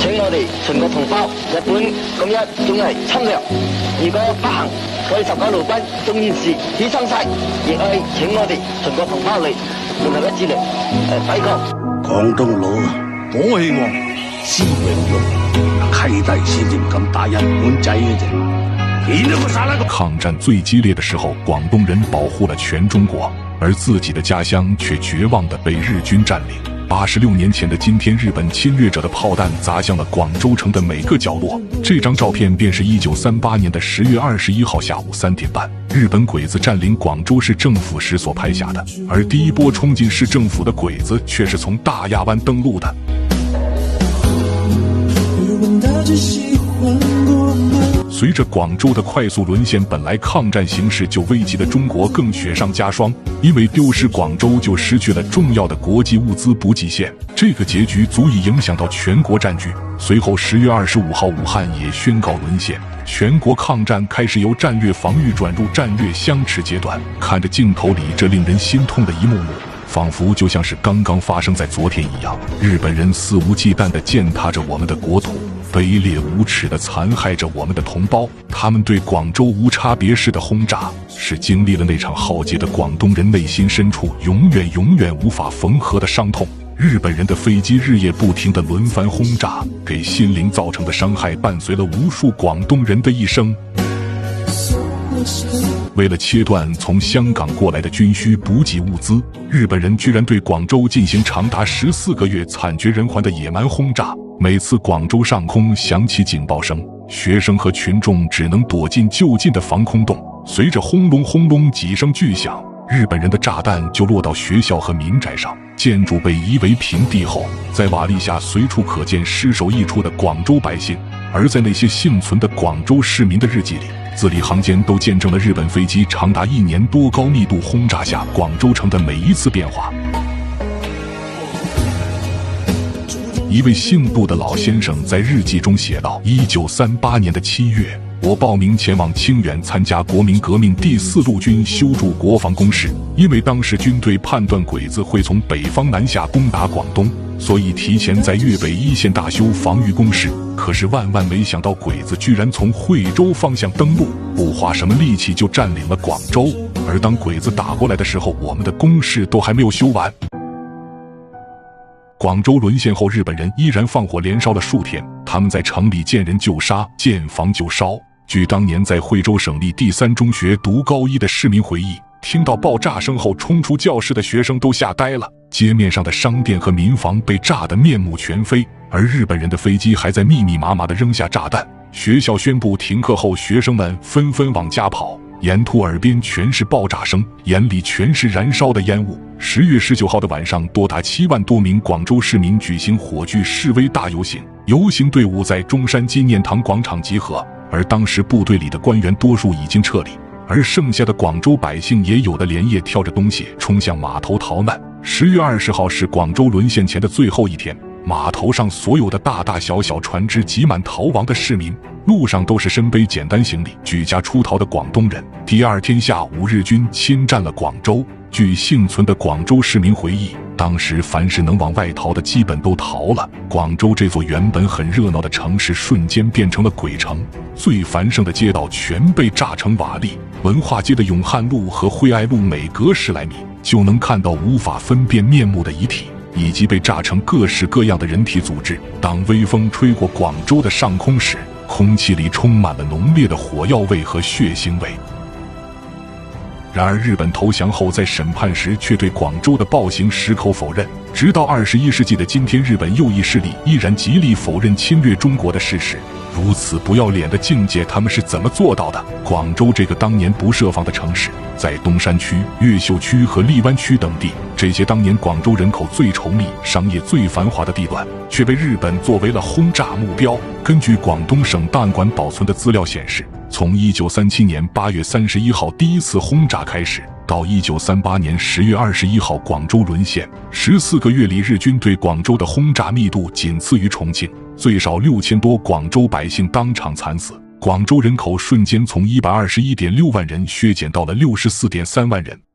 請我哋全國同胞，日本咁一總係侵略，如果不行，我哋19路軍眾戰士犧牲晒，亦係請我哋全國同胞嚟聯合一致嚟抵抗。廣東佬火氣旺，思榮勇，契弟先至唔敢打日本仔嘅啫。抗戰最激烈的時候，廣東人保護了全中國，而自己的家鄉卻絕望地被日軍佔領。86年前的今天，日本侵略者的炮彈砸向了廣州城的每個角落。這張照片便是1938年的10月21號下午3點半，日本鬼子佔領廣州市政府時所拍下的。而第一波衝進市政府的鬼子卻是從大亞灣登陸的。隨着廣州的快速淪陷，本來抗戰形勢就危急的中國更雪上加霜，因為丟失廣州就失去了重要的國際物資補給線，這個結局足以影響到全國戰局。隨後10月25號，武漢也宣告淪陷，全國抗戰開始由戰略防禦轉入戰略相持階段。看着鏡頭裡這令人心痛的一幕幕，仿佛就像是剛剛發生在昨天一樣。日本人肆無忌憚地踐踏着我們的國土，卑劣無恥地殘害着我們的同胞，他們對廣州無差別式的轟炸，是經歷了那場浩劫的廣東人內心深處永遠無法縫合的傷痛。日本人的飛機日夜不停地輪番轟炸，給心靈造成的傷害伴隨了無數廣東人的一生。為了切斷從香港過來的軍需補給物資，日本人居然對廣州進行長達14個月慘絕人寰的野蠻轟炸。每次廣州上空響起警報聲，學生和群眾只能躲進就近的防空洞。隨着轟隆幾聲巨響，日本人的炸彈就落到學校和民宅上，建築被夷為平地後，在瓦礫下隨處可見屍首溢出的廣州百姓。而在那些幸存的廣州市民的日記裡，字裡行間都見證了日本飛機長達1年多高密度轟炸下廣州城的每一次變化。一位姓杜的老先生在日記中寫道：1938年的7月，我報名前往清遠參加國民革命第4路軍修築國防工事，因為當時軍隊判斷鬼子會從北方南下攻打廣東，所以提前在粵北一線大修防禦工事。可是萬沒想到鬼子居然從惠州方向登陸，不花什麼力氣就佔領了廣州。而當鬼子打過來的時候，我們的工事都還沒有修完。廣州淪陷後，日本人依然放火連燒了數天，他們在城裡見人就殺，見房就燒。據當年在惠州省立第3中學讀高1的市民回憶，聽到爆炸聲後衝出教室的學生都嚇呆了，街面上的商店和民房被炸得面目全非，而日本人的飛機還在密密麻麻地扔下炸彈。學校宣布停課後，學生們紛紛往家跑，沿途耳邊全是爆炸聲，眼裡全是燃燒的煙霧。10月19號的晚上，多達7萬多名廣州市民舉行火炬示威大遊行，遊行隊伍在中山紀念堂廣場集合，而當時部隊裡的官員多數已經撤離，而剩下的廣州百姓也有的連夜挑着東西衝向碼頭逃難。10月20號是廣州淪陷前的最後一天，碼頭上所有的大大小小船隻擠滿逃亡的市民，路上都是身背簡單行李舉家出逃的廣東人。第二天下午，日軍侵佔了廣州。據幸存的廣州市民回憶，當時凡是能往外逃的基本都逃了，廣州這座原本很熱鬧的城市瞬間變成了鬼城，最繁盛的街道全被炸成瓦礫。文化街的永漢路和惠愛路每隔10來米就能看到無法分辨面目的遺體，以及被炸成各式各樣的人體組織。當微風吹過廣州的上空時，空氣裡充滿了濃烈的火藥味和血腥味。然而日本投降後，在審判時卻對廣州的暴行矢口否認。直到21世紀的今天，日本右翼勢力依然極力否認侵略中國的事實。如此不要臉的境界，他們是怎麼做到的？廣州這個當年不設防的城市，在東山區、越秀區和荔灣區等地，這些當年廣州人口最稠密、商業最繁華的地段，卻被日本作為了轟炸目標。根據廣東省檔案館保存的資料顯示，從1937年8月31號第一次轟炸開始，到1938年10月21號廣州淪陷，14個月裡日軍對廣州的轟炸密度僅次於重慶，最少6000多廣州百姓當場慘死。廣州人口瞬間從121.6萬人削減到了64.3萬人。